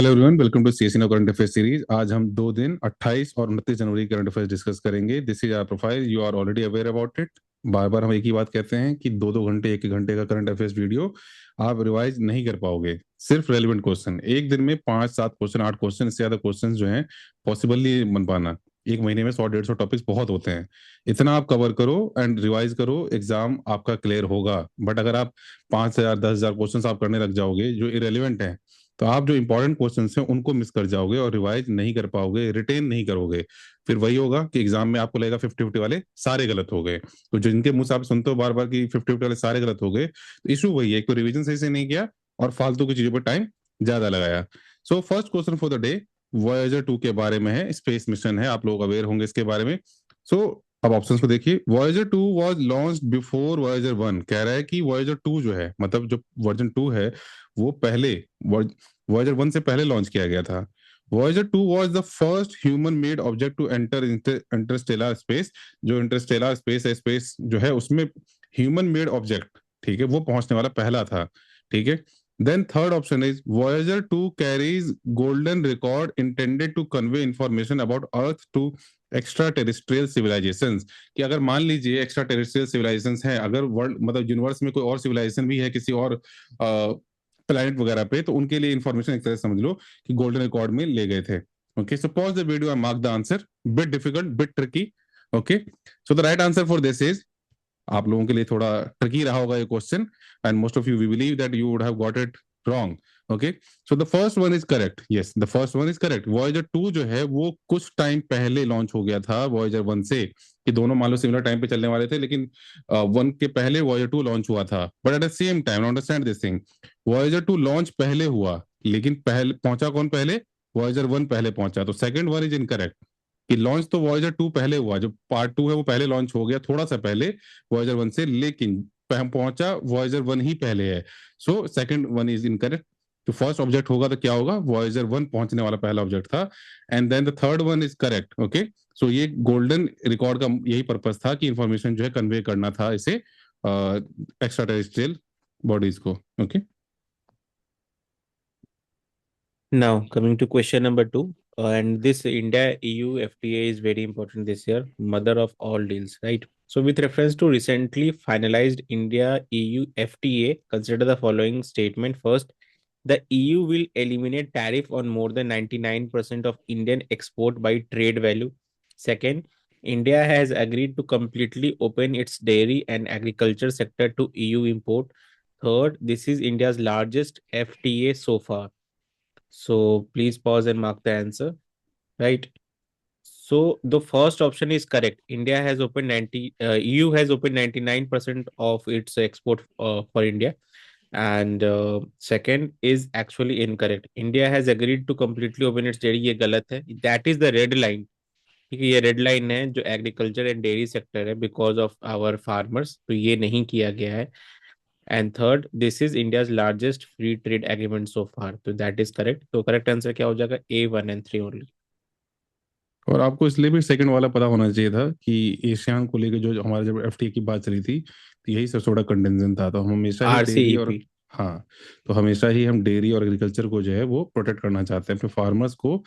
Hello everyone, welcome to CSC know current affairs series. आज हम 2 दिन 28 और 29 जनवरी करंट अफेयर्स डिस्कस करेंगे। This is our profile, you are already aware about it. बार बार हम एक ही बात कहते हैं कि 2-2 घंटे 1-1 घंटे का करंट अफेयर्स वीडियो आप रिवाइज नहीं कर पाओगे। सिर्फ रेलिवेंट क्वेश्चन, एक दिन में 5-7 क्वेश्चन 8 क्वेश्चन, इससे ज्यादा क्वेश्चन जो हैं पॉसिबल नहीं बन पाना। एक महीने में 100-150 टॉपिक्स बहुत होते हैं। इतना आप कवर करो एंड रिवाइज करो, एग्जाम आपका क्लियर होगा। बट अगर आप 5,000 10,000 क्वेश्चन आप करने लग जाओगे जो इरेलीवेंट है, तो आप जो इंपॉर्टेंट क्वेश्चंस हैं उनको मिस कर जाओगे और रिवाइज नहीं कर पाओगे, रिटेन नहीं करोगे। फिर वही होगा कि एग्जाम में आपको लगेगा 50-50 वाले सारे गलत हो गए। तो जिनके मुंह से आप सुनते हो बार बार कि 50-50 वाले सारे गलत हो गए, तो इशू वही है, एक तो रिविजन सही से नहीं किया और फालतू की चीजों पर टाइम ज्यादा लगाया। So first question for the day Voyager 2 के बारे में है। स्पेस मिशन है, आप लोग अवेयर होंगे इसके बारे में। सो अब ऑप्शंस को देखिए। Voyager 2 was launched before Voyager 1। कह रहा है कि वॉयेजर 2 जो है, मतलब जो वर्जन 2 है, वो पहले वॉयेजर 1 से पहले लॉन्च किया गया था। Voyager 2 was the first human made object to enter interstellar space. जो इंटरस्टेलर स्पेस है, स्पेस जो है उसमें ह्यूमन मेड ऑब्जेक्ट, ठीक है, वो पहुंचने वाला पहला था। ठीक है। Then third option is Voyager 2 carries golden record intended to convey information about Earth to extraterrestrial civilisations. कि अगर मान लीजिए एक्स्ट्रा टेरेस्ट्रियल सिविलाइजेशंस हैं, अगर वर्ल्ड मतलब यूनिवर्स में कोई और सिविलाइजेशन भी है किसी और प्लैनेट वगैरह पे, तो उनके लिए इंफॉर्मेशन एक तरह से समझ लो कि गोल्डन रिकॉर्ड में ले गए थे। Okay, so pause the video and mark the answer. Bit difficult, bit tricky. Okay, so the right answer for this is, आप लोगों के लिए थोड़ा ट्रिकी रहा होगा ये question, and most of you we believe that you would have got it wrong. Okay, so the first one is correct. Yes, the first one is correct. Voyager 2 जो है वो कुछ टाइम पहले लॉन्च हो गया था वॉयेजर 1 से। कि दोनों मान लो सिमिलर टाइम पे चलने वाले थे, लेकिन 1 के पहले वॉयेजर 2 लॉन्च हुआ था। But at the same time understand this thing, Voyager 2 launch पहले हुआ, लेकिन पहले पहुंचा कौन पहले? वॉयेजर 1 पहले पहुंचा। तो सेकंड वन इज इनकरेक्ट। कि लॉन्च तो वॉयेजर 2 पहले हुआ, जो पार्ट 2 है वो पहले लॉन्च हो गया थोड़ा सा पहले वॉयेजर 1 से, लेकिन पहुंचा वॉयेजर 1 ही पहले है। So second one is incorrect. तो फर्स्ट ऑब्जेक्ट होगा तो क्या होगा? वॉयेजर 1 पहुंचने वाला पहला ऑब्जेक्ट था। And then the third one is correct. Okay, so ये गोल्डन रिकॉर्ड का यही पर्पस था कि इंफॉर्मेशन जो है कन्वे करना था इसे एक्स्ट्रा टेरेस्ट्रियल बॉडीज को। Okay. Now, coming to question number two, and this India EU FTA is very important this year, mother of all deals, right? So, with reference to recently finalized India EU FTA, consider the following statement. First, the EU will eliminate tariff on more than 99% of Indian export by trade value. Second, India has agreed to completely open its dairy and agriculture sector to EU import. Third, this is India's largest FTA so far. So please pause and mark the answer. Right. So the first option is correct. India has opened 90. EU has opened 99% of its export for India. And second is actually incorrect. India has agreed to completely open its dairy. ये गलत है. That is the red line. ठीक है, ये red line है जो agriculture and dairy sector है because of our farmers, तो ये नहीं किया गया है। And third, this is India's largest free trade agreement so far, तो दैट इज करेक्ट। तो करेक्ट आंसर क्या हो जाएगा? A1 and 3 only. और आपको इसलिए भी सेकंड वाला पता होना चाहिए था कि एशियान को लेकर जो हमारे जब एफटीए की बात चली थी, तो यही सबसे बड़ा कंटेंशन था। तो हम हमेशा ही डेयरी और, RCEP। हाँ, तो हमेशा ही हम डेयरी और एग्रीकल्चर को जो है वो प्रोटेक्ट करना चाहते हैं, अपने फार्मर्स को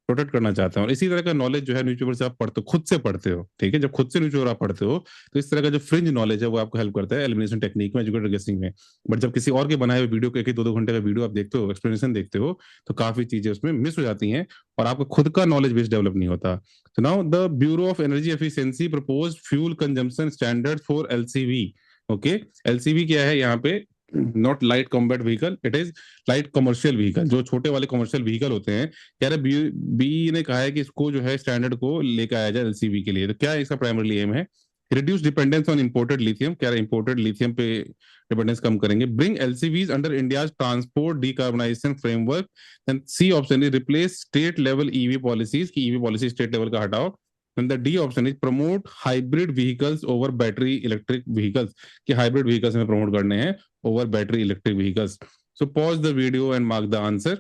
प्रोटेक्ट करना चाहते हैं। और इसी तरह का नॉलेज जो है न्यूज़पेपर से आप पढ़ते हो, खुद से पढ़ते हो। ठीक है, जब खुद से न्यूज़पेपर आप पढ़ते हो, तो इस तरह का जो फ्रिंज नॉलेज है वो आपको हेल्प करता है एलिमिनेशन टेक्निक में, एजुकेटेड गेसिंग में। बट जब किसी और के बनाए हुए वीडियो को 1-1 2-2 घंटे का वीडियो आप देखते हो, एक्सप्लेनेशन देखते हो, तो काफी चीजें उसमें मिस हो जाती हैं और आपका खुद का नॉलेज बेस डेवलप नहीं होता। So now the Bureau of Energy Efficiency proposed fuel consumption standard for LCV. Okay, LCV क्या है यहाँ पे? Not light combat vehicle, it is light commercial vehicle. जो छोटे वाले कमर्शियल व्हीकल होते हैं, कह रहे बी ने कहा है कि इसको जो है स्टैंडर्ड को लेकर आया जाए एलसीवी के लिए। तो क्या इसका प्राइमरी एम है? Reduce dependence on imported lithium. कह रहे इंपोर्टेड लिथियम पे डिपेंडेंस कम करेंगे। Bring LCVs under India transport decarbonization framework. And C option is replace state level EV policies, की ईवी पॉलिसी स्टेट लेवल का हटाओ। And the D option is promote hybrid vehicles over battery electric vehicles. कि hybrid vehicles में promote करने हैं over battery electric vehicles. So pause the video and mark the answer.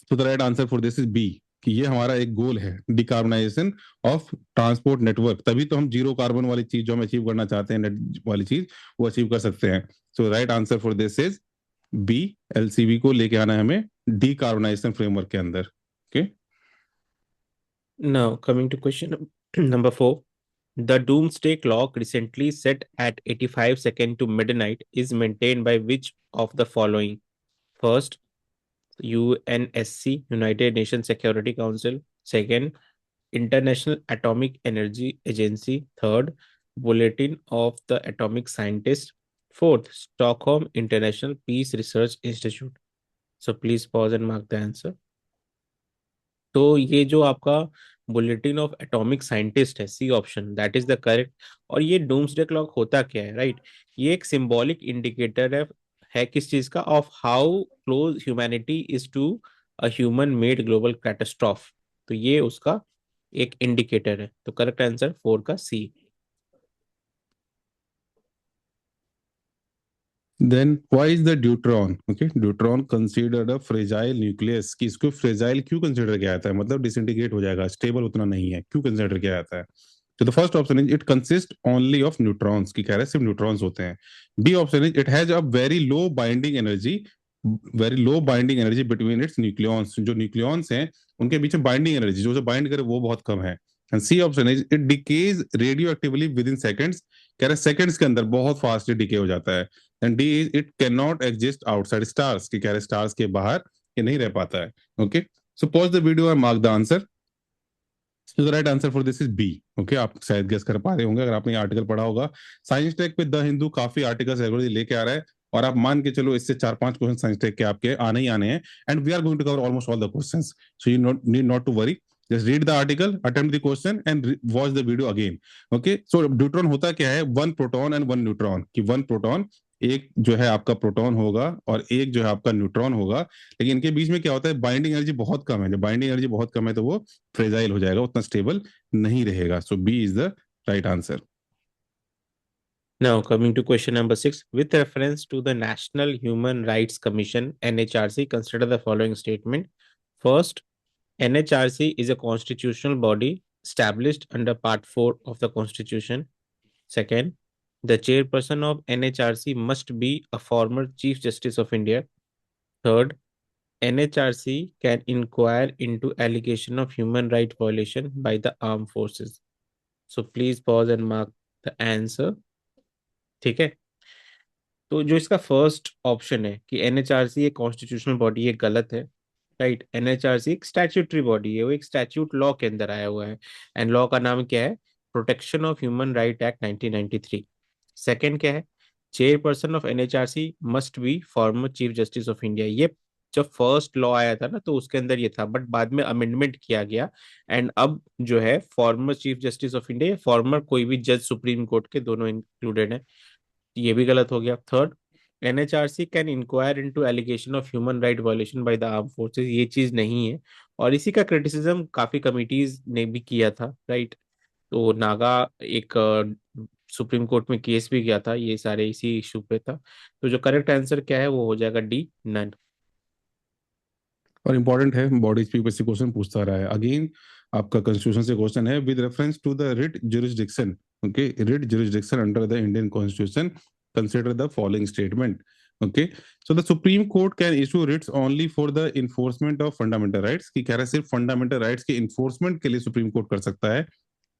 So the right answer for this is B, कि ये हमारा एक गोल है, decarbonisation of transport network. तभी तो हम जीरो कार्बन वाली चीज जो हम अचीव करना चाहते हैं, नेट वाली चीज, वो अचीव कर सकते हैं। So right answer for this is B, LCV को लेके आना है हमें डीकार्बोनाइजेशन फ्रेमवर्क के अंदर। Okay. Now, coming to question number 4. The doomsday clock recently set at 85 seconds to midnight is maintained by which of the following? First, UNSC, United Nations Security Council. Second, International Atomic Energy Agency. Third, Bulletin of the Atomic Scientist. Fourth, Stockholm International Peace Research Institute. So please pause and mark the answer. तो ये जो आपका bulletin of atomic scientist है, C option, that is the correct. और ये doomsday clock होता क्या है, राइट? ये एक सिंबॉलिक इंडिकेटर है किस चीज का? Of how close humanity is to a human made global catastrophe. तो ये उसका एक इंडिकेटर है। तो करेक्ट आंसर 4 का C. Then why is the deuteron, okay, deuteron considered a fragile nucleus, कि इसको फ्रेजाइल क्यों कंसीडर किया जाता है, मतलब डिसइंटीग्रेट हो जाएगा, स्टेबल उतना नहीं है, क्यों कंसीडर किया जाता है? तो the first option is it consist only of neutrons, की कह रहे हैं सिर्फ न्यूट्रॉन्स होते हैं। B option is it has a very low binding energy, very low binding energy between its nucleons, जो न्यूक्लियॉन्स हैं उनके बीच में बाइंडिंग एनर्जी जो बाइंड करे वो बहुत कम है। And C option is it decays radioactively within seconds, कह रहे सेकंड्स के अंदर बहुत फास्ट डिके हो जाता है। And D is it can not exist outside stars, की कह रहे स्टार्स के बाहर ये नहीं रह पाता है। Okay, so pause the video and mark the answer. So the right answer for this is B. Okay, आप शायद गेस कर पा रहे होंगे अगर आपने ये आर्टिकल पढ़ा होगा। साइंस टेक पे द हिंदू काफी आर्टिकल्स रेगुलरली लेके आ रहा है, और आप मान के चलो इससे 4-5 क्वेश्चन साइंस टेक के आपके आने ही आने हैं। And we are going to cover almost all the questions, so you not need not to worry. Just read the article, attempt the question and watch the video again. Okay, so deuteron होता क्या है? One proton and one neutron, की one proton, एक जो है आपका proton होगा और एक जो है आपका न्यूट्रॉन होगा, लेकिन इनके बीच में क्या होता है, बाइंडिंग एनर्जी बहुत कम है। जब बाइंडिंग एनर्जी बहुत कम है तो वो फ्रेजाइल हो जाएगा, उतना स्टेबल नहीं रहेगा। So B is the right answer. Now, coming to question number 6, with reference to the National Human Rights Commission, NHRC, consider the following statement. First, NHRC is a constitutional body established under Part 4 of the Constitution. Second, the chairperson of NHRC must be a former Chief Justice of India. Third, NHRC can inquire into allegation of human right violation by the armed forces. So please pause and mark the answer. ठीक है, तो जो इसका first option है कि NHRC एक constitutional body, ये गलत है, राइट? एनएचआरसी एक स्टैट्यूटरी बॉडी है, वो एक स्टैट्यूट लॉ के अंदर आया हुआ है, एंड लॉ का नाम क्या है? Protection of human right act 1993। Second क्या है? Chairperson of NHRC must be former chief justice of India. ये जब फर्स्ट लॉ आया था ना तो उसके अंदर ये था, बट बाद में अमेंडमेंट किया गया, एंड अब जो है former chief justice of India, farmer कोई भी जज सुप्रीम कोर्ट के, दोनों इंक्लूडेड है। ये भी गलत हो गया। Third, NHRC can inquire into allegation of human right violation by the arm forces, ये चीज नहीं है, और इसी का क्रिटिसिज्म काफी कमिटीज ने भी किया था, राइट? तो नागा एक सुप्रीम कोर्ट में केस भी किया था, ये सारे इसी इशू पे था। तो जो करेक्ट आंसर क्या है वो हो जाएगा डी, नन। और इंपॉर्टेंट है, बॉडी स्पीक पे क्वेश्चन पूछता रहा है अगेन, आपका कॉन्स्टिट्यूशन से क्वेश्चन है with reference to the writ jurisdiction. Okay, writ jurisdiction under the Indian constitution consider the following statement. Okay, so the supreme court can issue writs only for the enforcement of fundamental rights, की कह रहा है सिर्फ fundamental rights के enforcement के लिए supreme court कर सकता है।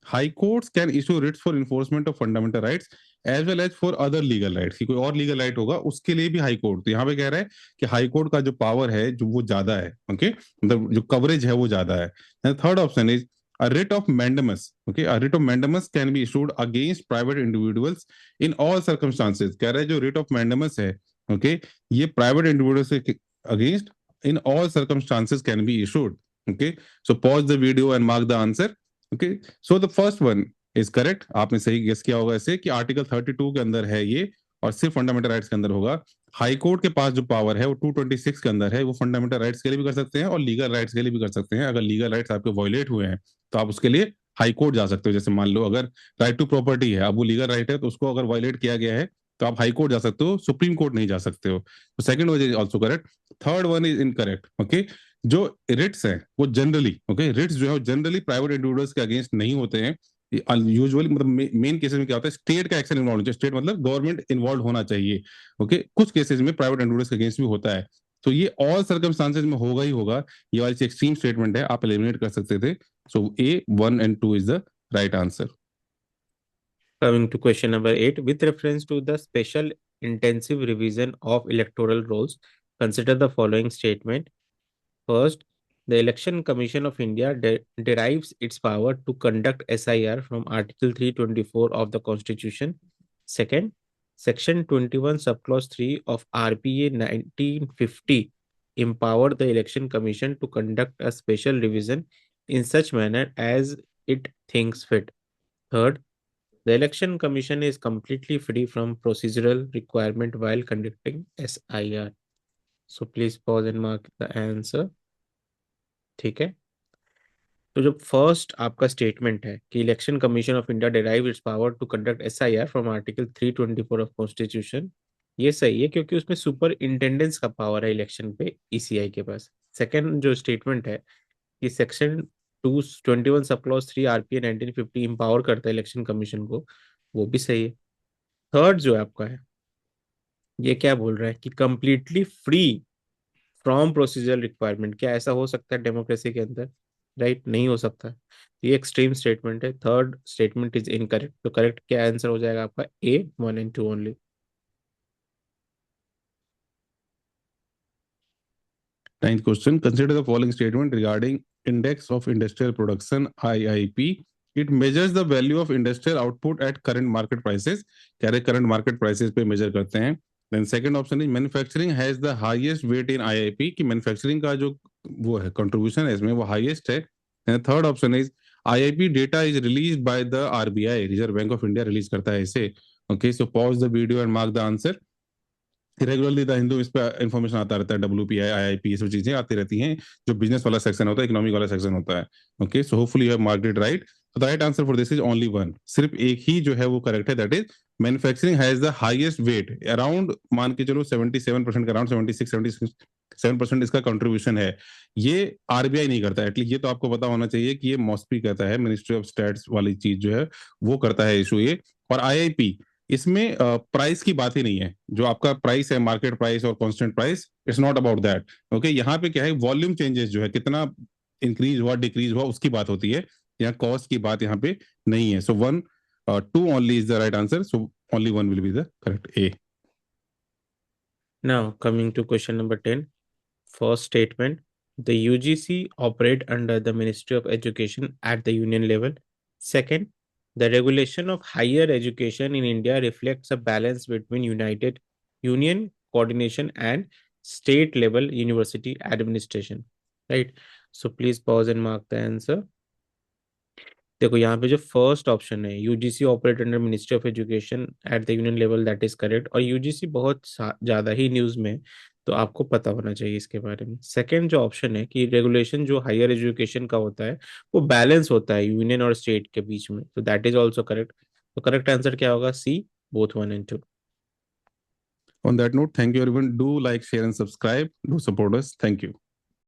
High courts can issue writs for enforcement of fundamental rights as well as for other legal rights, की कोई और लीगल राइट होगा उसके लिए भी हाई कोर्ट। तो यहाँ पे कह रहा है कि हाई कोर्ट का जो पावर है जो वो ज्यादा है। ओके, मतलब जो कवरेज है वो ज्यादा है। Third option is a writ of mandamus. Okay, a writ of mandamus can be issued against private individuals in all circumstances. कह रहा है जो writ of mandamus है, okay, ये private individuals के against in all circumstances can be issued. Okay, so pause the video and mark the answer. Okay, so the first one is correct. आपने सही guess किया होगा ऐसे कि आर्टिकल 32 के अंदर है ये, और सिर्फ फंडामेंटल राइट्स के अंदर होगा। हाई कोर्ट के पास जो पावर है वो 226 के अंदर है, वो फंडामेंटल राइट्स के लिए भी कर सकते हैं और लीगल राइट्स के लिए भी कर सकते हैं। अगर लीगल राइट्स आपके वायलेट हुए हैं तो आप उसके लिए हाई कोर्ट जा सकते हो। जैसे मान लो अगर राइट टू प्रॉपर्टी है, अब वो लीगल राइट है, तो उसको अगर वायलेट किया गया है तो आप हाई कोर्ट जा सकते हो, सुप्रीम कोर्ट नहीं जा सकते हो। तो second one is also correct, third one is incorrect. Okay, जो रिट्स हैं वो जनरली, ओके, रिट्स जो है जनरली प्राइवेट इंडिविजुअल्स के अगेंस्ट नहीं होते हैं, यूजुअली मतलब मेन केसेस में क्या होता है, स्टेट का एक्शन इन्वॉल्व होना चाहिए, स्टेट मतलब गवर्नमेंट इन्वॉल्व होना चाहिए। ओके, कुछ केसेस में प्राइवेट एंटरप्राइज के अगेंस्ट भी होता है। तो ये ऑल सर्कमस्टांसेस में होगा ही होगा। ये वाली एक्सट्रीम स्टेटमेंट है, आप एलिमिनेट कर सकते थे। सो ए 1 and 2 is the right answer. Coming to question number 8, with reference to the special intensive revision of electoral rolls, consider the following statement. First, the Election Commission of India derives its power to conduct SIR from Article 324 of the Constitution. Second, Section 21, Subclause 3 of RPA 1950 empowered the Election Commission to conduct a special revision in such manner as it thinks fit. Third, the Election Commission is completely free from procedural requirement while conducting SIR. So please pause and mark the answer. ठीक है, तो जो first आपका statement है कि election commission of India derive its power to conduct SIR from article 324 of constitution, ये सही है क्योंकि उसमें सुपर इंटेंडेंस का पावर है इलेक्शन पे ईसीआई के पास। सेकंड जो स्टेटमेंट है कि section 221 sub clause 3 RPA 1950 empower करता है इलेक्शन कमीशन को, वो भी सही है। थर्ड जो है आपका है, ये क्या बोल रहा है कि completely free from procedural requirement, क्या ऐसा हो सकता है डेमोक्रेसी के अंदर? राइट, नहीं हो सकता। ये एक्सट्रीम स्टेटमेंट है, थर्ड स्टेटमेंट इज इनकरेक्ट। तो करेक्ट क्या आंसर हो जाएगा आपका? ए 1 and 2 only. Ninth question. Consider the following statement regarding Index of Industrial Production (IIP). It measures the value of industrial output at current market prices. क्या रे current market prices पे measure करते हैं। Then second option is manufacturing has the highest weight in IIP, कि manufacturing का जो वो है contribution है इसमें वो highest है। And third option is IIP data is released by the RBI, Reserve Bank of India release करता है इसे। Okay, so pause the video and mark the answer. Regularly the Hindu इस पे इंफॉर्मेशन आता रहता है, WPI, IIP, ये सब चीजें आती रहती हैं। जो बिजनेस वाला सेक्शन होता है, इकोनॉमिक वाला सेक्शन होता है। Okay, so hopefully you have marked it right. तो the right answer for this is only one, सिर्फ एक ही जो है वो करेक्ट है, that is manufacturing has the highest weight around, मान के चलो 77% का, अराउंड 76-77% इसका कंट्रीब्यूशन है। ये आरबीआई नहीं करता है, एटलीस्ट ये तो आपको पता होना चाहिए कि ये मॉस्पी कहता है, मिनिस्ट्री ऑफ स्टेट्स वाली चीज जो है वो करता है इशू ये। और आईआईपी, इसमें प्राइस की बात ही नहीं है। जो आपका प्राइस है मार्केट प्राइस और constant price, it's not about that. Okay, यहाँ पे क्या है, वॉल्यूम चेंजेस जो है, कितना इंक्रीज हुआ डिक्रीज हुआ उसकी बात होती है। यहाँ कॉस्ट की बात यहाँ पे नहीं है। सो 1, 2 only is the right answer, so only one will be the correct, A. Now coming to question number 10, first statement, the UGC operate under the Ministry of Education at the union level. Second, the regulation of higher education in India reflects a balance between united union coordination and state level university administration. Right, so please pause and mark the answer. देखो यहाँ पे जो first option है, UGC operate under ministry of education at the union level, that is correct. और UGC बहुत ज्यादा ही news में है, तो आपको पता होना चाहिए इसके बारे में। सेकंड जो ऑप्शन है कि रेगुलेशन जो हायर एजुकेशन का होता है वो बैलेंस होता है यूनियन और स्टेट के बीच में, तो दैट इज ऑल्सो करेक्ट। तो करेक्ट आंसर क्या होगा? सी, both 1 and 2। On that note, thank you everyone. Do like, share and subscribe. Do support us. Thank you.